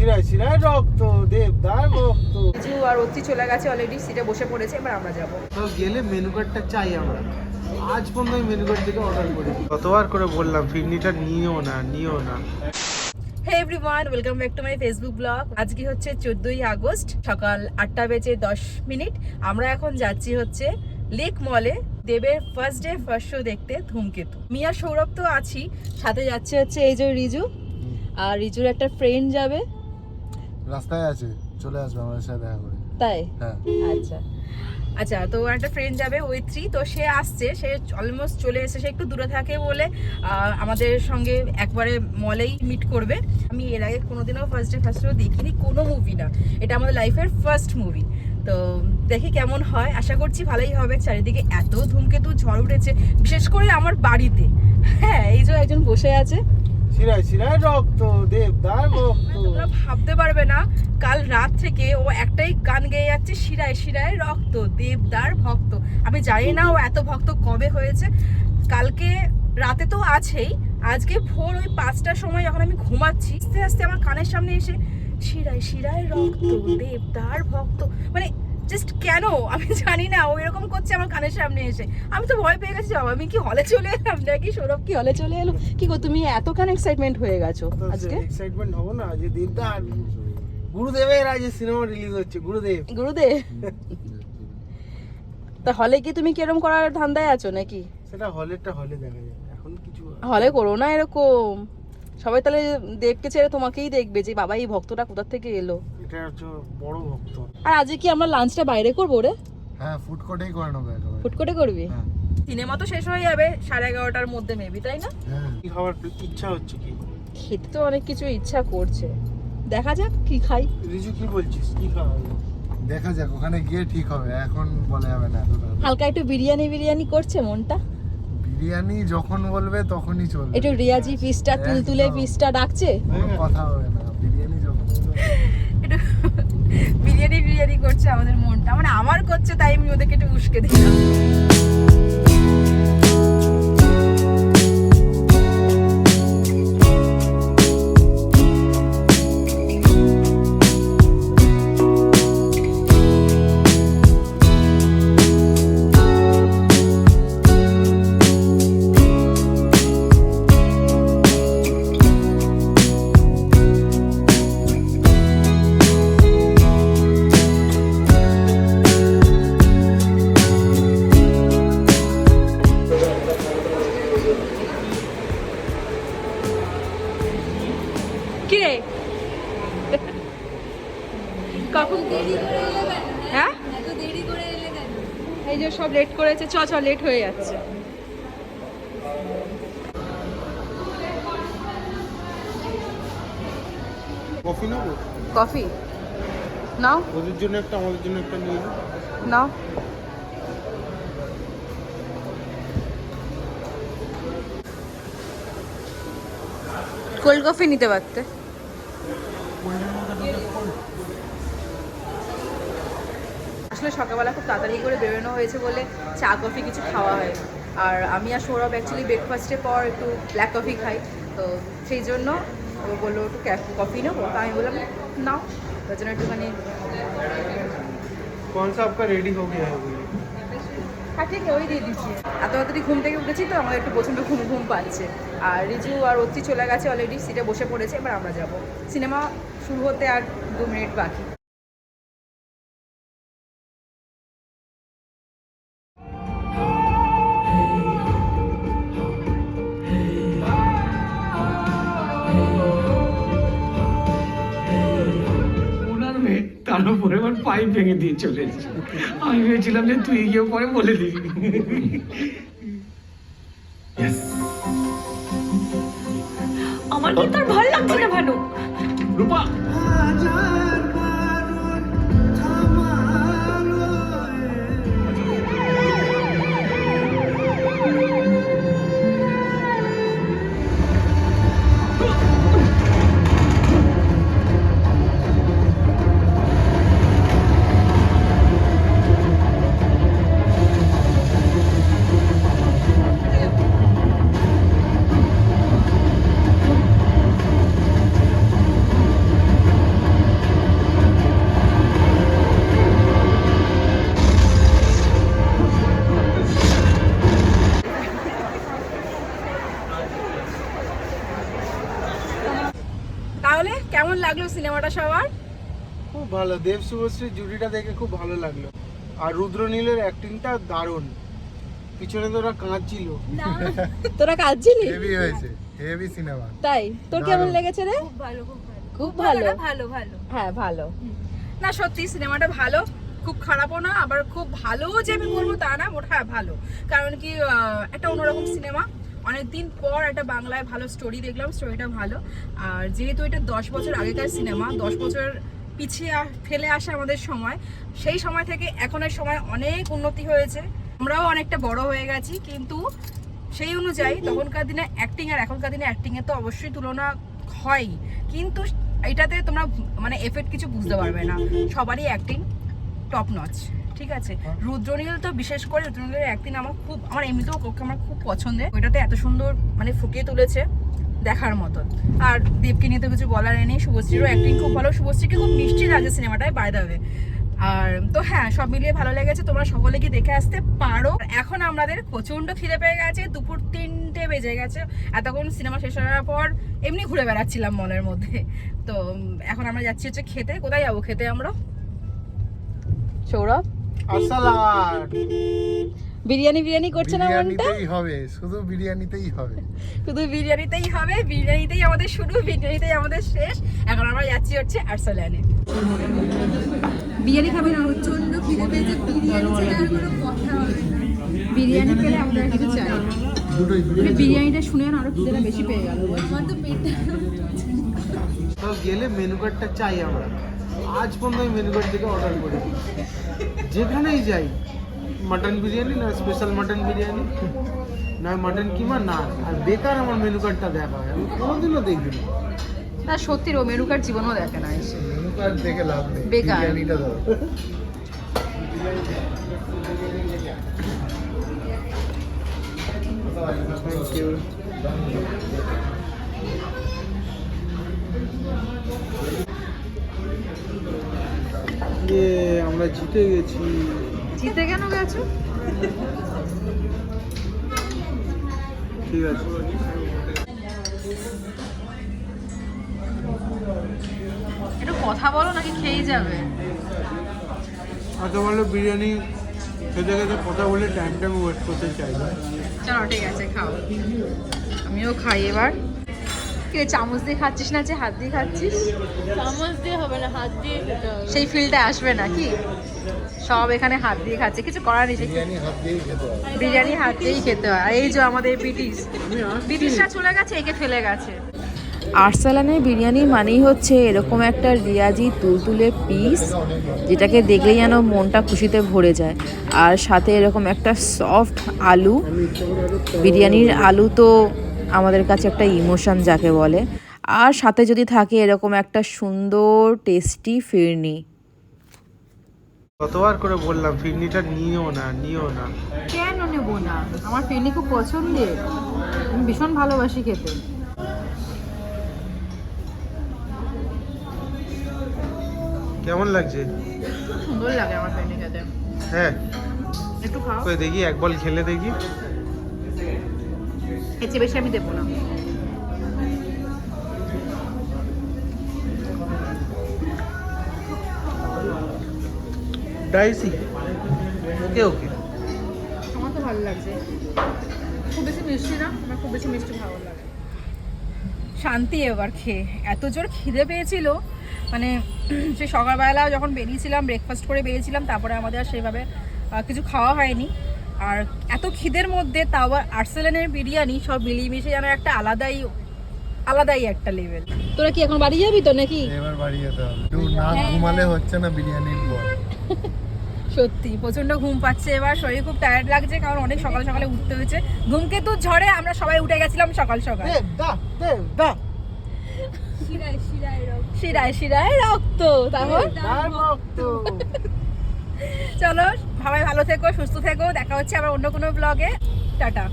শিরায় শিরায় রক্ত দেবদার ভক্ত। কিছু আর অতি চলে গেছে অলরেডি, সিটে বসে পড়েছে, এবার আমরা যাব। তো গেলে মেনু কার্ডটা চাই আমরা। আজ পর্যন্ত আমি মেনু কার্ড থেকে অর্ডার করি। কতবার করে বললাম ফিরনিটা নিও না নিও না। Hey everyone, welcome back to my Facebook blog. আজকে হচ্ছে 14ই আগস্ট, সকাল 8টা বেজে 10 মিনিট। আমরা এখন যাচ্ছি হচ্ছে লেক মলে দেবের ফার্স্ট ডে ফার্স্ট শো দেখতে, ধূমকেতু। মিয়া সৌরভ তো আছি, সাথে যাচ্ছে হচ্ছে এই যে রিজু, আর রিজুর একটা ফ্রেন্ড যাবে, রাস্তায় আছে, চলে আসবে আমাদের সাথে দেখা করে। তাই? হ্যাঁ আচ্ছা আচ্ছা, তো একটা ফ্রেন্ড যাবে ওই 3, তো সে আসছে, সে অলমোস্ট চলে এসে, সে একটু দূরে থাকে বলে আমাদের সঙ্গে একবারে মলেই মিট করবে। আমি এর আগে কোনোদিনও ফার্স্ট ডে ফার্স্ট শো দেখিনি, কোনো মুভি না, এটা আমাদের লাইফের ফার্স্ট মুভি। তো দেখি কেমন হয়, আশা করছি ভালোই হবে। চারিদিকে এত ধূমকেতু ঝড় উঠেছে, বিশেষ করে আমার বাড়িতে। হ্যাঁ, এই যে একজন বসে আছে, শিরায় শিরায় রক্ত দেবদার ভক্ত। তোমরা ভাবতে পারবে না, কাল রাত থেকে ও একটাই গান গেয়ে যাচ্ছে, শিরায় শিরায় রক্ত দেবদার ভক্ত। আমি জানি না ও এত ভক্ত কবে হয়েছে। কালকে রাতে তো আছেই, আজকে ভোর ওই 5টার সময় যখন আমি ঘুমাচ্ছি, আস্তে আস্তে আমার কানের সামনে এসে শিরায় শিরায় রক্ত দেবদার ভক্ত, মানে জাস্ট কেন আমি জানি না, ও এরকম করছে আমার কানের সামনে এসে। আমি তো ভয় পেয়ে গেছি, বাবা আমি কি হলে চলে এলাম নাকি, সৌরভ কি হলে চলে এলো? কি গো, তুমি এতখানি এক্সাইটমেন্ট হয়ে গেছো আজকে? এক্সাইটমেন্ট হবো না, যে দেবদার গুরুদেবের আজ সিনেমা রিলিজ হচ্ছে। গুরুদেব তা হলে কি তুমি কিরকম করার ধান্দায় আছো নাকি? সেটা হলেরটা হলে দেখা যাবে, এখন কিছু হলে করো না এরকম, সবাই তাহলে দেবকে ছেড়ে তোমাকেই দেখবে যে বাবা এই ভক্তটা কোথা থেকে এলো। এটা হচ্ছে বড় ভক্ত। আর আজকে কি আমরা লাঞ্চটা বাইরে করবো রে? হ্যাঁ, ফুড কোর্টেই করে নেবো একেবারে। ফুড কোর্টে করবি? হ্যাঁ। সিনেমা তো শেষ হয়ে যাবে 11:30টার মধ্যে মেবি, তাই না? হ্যাঁ, কি খাবার ইচ্ছা হচ্ছে? কি খেতে তো অনেক কিছু ইচ্ছা করছে, দেখা যাক কি খাই। রিজু কি বলছিস, কি খাওয়া হবে? দেখা যাক, ওখানে গিয়ে ঠিক হবে, এখন বলা যাবে না। হালকা একটু বিরিয়ানি করছে মনটা। বিরিয়ানি যখন বলবে তখনই চলবে। একটু রিয়াজি পিসটা, তুলতুলে পিসটা ডাকছে, কথা হবে না। বিরিয়ানি যখন একটু বিরিয়ানি করছে আমাদের মনটা, মানে আমার করছে, তাই আমি ওদেরকে একটু উস্কে দিলাম। কিরে কখন হ্যাঁ এই যে সব লেট করেছে, চ লেট হয়ে যাচ্ছে। কফি নেবো? কফি নাও, ওদের জন্য একটা, আমাদের জন্য একটা নিয়ে নাও। কোল্ড কফি নিতে পারতে। আসলে সকালবেলা খুব তাড়াতাড়ি করে বেরোনো হয়েছে বলে চা কফি কিছু খাওয়া হয়, আর আমি আর সৌরভ অ্যাকচুয়ালি ব্রেকফাস্টের পর একটু ব্ল্যাক কফি খাই, তো সেই জন্য ও বললো একটু কফি নেবো, তো আমি বললাম নাও, তার জন্য একটুখানি। कौन सा आपका रेडी हो गया है? হ্যাঁ ঠিক ওই দিয়ে দিচ্ছি। এত তাড়াতাড়ি ঘুম থেকে উঠেছি তো আমাদের একটু প্রচণ্ড ঘুম পাচ্ছে। আর রিজু আর অতি চলে গেছে অলরেডি, সিটে বসে পড়েছে, এবার আমরা যাব। সিনেমা শুরু হতে আর 2 মিনিট বাকি। তার উপরে আমার পাইপ ভেঙে দিয়ে চলে এসেছে। আমি ভেবেছিলাম যে তুই গিয়ে পরে বলে দিবি। আমার কি তোর ভালো লাগছে না ভানু? রূপা কেমন লাগলো সিনেমাটা সবার? খুব ভালো, দেব শুভশ্রী জুটিটা দেখে খুব ভালো লাগলো। আর রুদ্রনীলের অ্যাক্টিংটা দারুণ, পিছনে তো ওরা কাঁদছিল। তোরা কাঁদছিলি? হেভি হয়েছে, হেভি সিনেমা। তাই তোর কেমন লেগেছে রে? খুব ভালো খুব ভালো খুব ভালো ভালো ভালো হ্যাঁ ভালো। না সত্যি সিনেমাটা ভালো, খুব খারাপও না, আবার খুব ভালো যে আমি বলবো তা না, ওটা হ্যাঁ ভালো। কারণ কি একটা অন্যরকম সিনেমা, অনেকদিন পর একটা বাংলায় ভালো স্টোরি দেখলাম, স্টোরিটা ভালো। আর যেহেতু এটা 10 বছর আগেকার সিনেমা, 10 বছর পিছিয়ে ফেলে আসে আমাদের সময়, সেই সময় থেকে এখনের সময় অনেক উন্নতি হয়েছে, আমরাও অনেকটা বড় হয়ে গেছি, কিন্তু সেই অনুযায়ী তখনকার দিনে অ্যাক্টিং আর এখনকার দিনে অ্যাক্টিংয়ের তো অবশ্যই তুলনা হয়, কিন্তু এটাতে তোমরা মানে এফেক্ট কিছু বুঝতে পারবে না, সবারই অ্যাক্টিং টপ নচ। ঠিক আছে, রুদ্রনীল তো বিশেষ করে রুদ্রনীলের অ্যাক্টিং আমার এমনিতেও আমার খুব পছন্দের, ওইটাতে এত সুন্দর মানে ফুটিয়ে তুলেছে দেখার মতন। আর দেবকে নিয়ে তো কিছু বলার নেই, শুভশ্রীরও অ্যাক্টিং খুব ভালো, শুভশ্রীকে খুব মিষ্টি লাগে সিনেমাটায় বাই দ্য ওয়ে। আর তো হ্যাঁ, সব মিলিয়ে ভালো লেগেছে, তোমরা সকলে কি দেখে আসতে পারো। এখন আমাদের প্রচন্ড খিদে পেয়ে গেছে, দুপুর 3টে বেজে গেছে, এতক্ষণ সিনেমা শেষ হওয়ার পর এমনি ঘুরে বেড়াচ্ছিলাম মলের মধ্যে। তো এখন আমরা যাচ্ছি হচ্ছে খেতে। কোথায় যাবো খেতে আমরা? সৌরভ আসসালাম। বিরিয়ানি করছে না মনটা? বিরিয়ানিতেই হবে, শুধু বিরিয়ানিতেই হবে, শুধু বিরিয়ানিতেই হবে, বিরিয়ানিতেই আমাদের শুরু, বিরিয়ানিতেই আমাদের শেষ। এখন আমরা যাচ্ছি হচ্ছে আর্সেলানে। বিরিয়ানি খাবে না? প্রচন্ড খিদে পেয়েছে, বিরিয়ানি ছাড়া আর কোনো কথা হবে না। বিরিয়ানি পেলে আমাদের আর কিছু চাই। বিরিয়ানিটা শুনে আরো খিদেটা বেশি পেয়ে গেল, আমার তো পেটটা। তো গেলে মেনু কার্ডটা চাই আমরা। আজ পর্যন্ত আমি মেনু কার্ড থেকে অর্ডার করি, যেখানেই যাই, মাটন বিরিয়ানি না স্পেশাল মাটন বিরিয়ানি, না মাটন কিমা না, আর বেকার আমার মেনু কার্ডটা দেখা হয়, আমি কোনোদিনও দেখি না। না সত্যি ও মেনু কার্ড জীবনও দেখে না এসে, মেনু কার্ড দেখে লাভ নেই, বেকার। বিরিয়ানিটা দাও। Thank you. আমরা জিতে গেছি। জিতে কেন গেছো? ঠিক আছে, একটু কথা বলো নাকি খেয়ে যাবে? আচ্ছা বলো, বিরিয়ানি খেতে খেতে কথা বলে টাইম ওয়েস্ট করতে চাই না। চলো ঠিক আছে, খাও, আমিও খাই এবার। কি রে, চামচ দিয়ে খাচ্ছিস না যে হাত দিয়ে খাচ্ছিস? চামচ দিয়ে হবে না, হাত দিয়ে খেতে হবে। সেই ফিলটা আসবে নাকি? সব এখানে হাত দিয়ে খাচ্ছে, কিছু করার নেই। বিরিয়ানি হাত দিয়েই খেতে হয়। বিরিয়ানি হাত দিয়েই খেতে হয়। আর এই যে আমাদের ব্রিটিশরা চলে গেছে, একে ফেলে গেছে। আর্সালানের বিরিয়ানি মানেই হচ্ছে এরকম একটা রিয়াজি তুলতুলে পিস, যেটাকে দেখলেই যেন মনটা খুশিতে ভরে যায়। আর সাথে এরকম একটা সফট আলু, বিরিয়ানির আলু তো আমাদের কাছে একটা ইমোশন যাকে বলে। আর সাথে যদি থাকে এরকম একটা সুন্দর টেস্টি ফিরনি। কতবার করে বললাম ফিরনিটা নিও না। কেন নেব না? আমার ফিরনি খুব পছন্দের, আমি ভীষণ ভালোবাসি খেতে। কেমন লাগছে? সুন্দর লাগে আমার ফিরনি খেতে। হ্যাঁ, একটু খাও, কই দেখি, এক বল খেলে দেখি। এর চেয়ে বেশি আমি দেবো না। ডাইসি, ওকে ওকে। আমার তো ভালো লাগছে, খুব বেশি মিষ্টি না, আমার খুব বেশি মিষ্টি ভালো লাগে। শান্তি এবার খেয়ে, এত জোর খিদে পেয়েছিল, মানে সে সকালবেলা যখন বেরিয়েছিলাম, ব্রেকফাস্ট করে বেরিয়েছিলাম, তারপরে আমাদের আর সেভাবে কিছু খাওয়া হয়নি। আর এত খিদের মধ্যে তাও আর্সেলানের বিরিয়ানি সব মিলিয়ে মিশিয়ে যেন একটা আলাদাই একটা লেভেল। তোরা কি এখন বাড়ি যাবি তো নাকি? এবার বাড়ি যেতে হবে, না ঘুমালে হচ্ছে না বিরিয়ানির পর। সত্যি প্রচন্ড ঘুম পাচ্ছে এবার, শরীর খুব টায়ার্ড লাগছে, কারণ অনেক সকালে সকালে উঠতে হয়েছে। ধূমকেতুর ঝড়ে আমরা সবাই উঠে গেছিলাম সকাল সকাল। শিরায় রক্ত, তারপর চলো সবাই ভালো থেকো, সুস্থ থেকো, দেখা হচ্ছে আবার অন্য কোনো ব্লগে। টাটা।